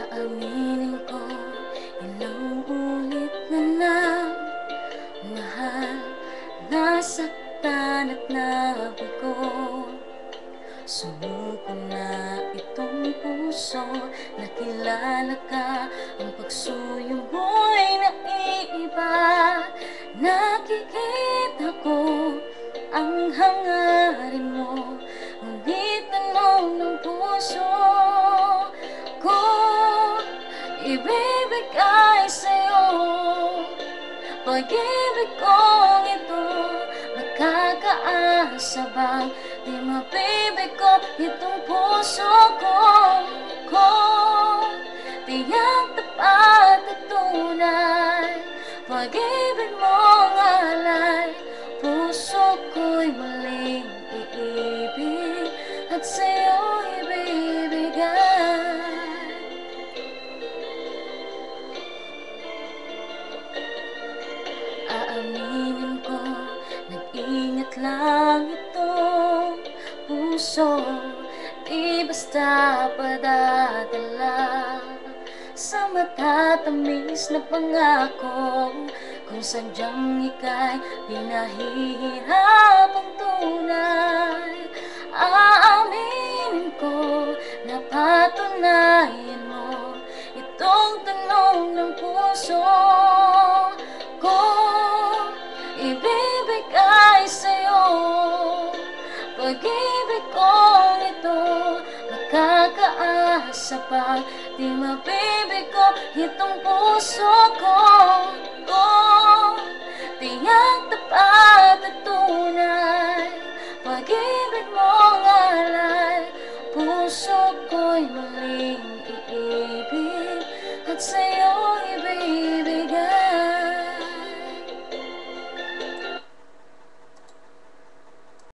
Aaminin ko, ilang ulit na lang mahal, nasaktan at nabigo. Sumuko na itong puso, nakilala ka, ang pagsuyo mo'y naiiba. Nakikita ko ang hangarin mo, ngunit tanong ng puso ko, ibibigay sa'yo. Pag-ibig kong ito, magkakaasa bang di mabibigo itong puso ko? Tiyak, tapat at tunay, pag-ibig mong alay, puso ko'y muling iibig at sa'yo ibibigay. Aaminin ko, nag-ingat lang itong puso, di basta padadala sa matatamis na pangako. Kung sadyang ika'y pinahihirapang tunay, aaminin ko na patunayan mo itong tanong ng puso ko, ibibigay sa'yo. Pag-ibig kong ito, makakaasa pa, di mabibigo itong puso ko. Tiyak, tapat at tunay, pag-ibig mong alay, puso ko'y muling iibig at sa'yo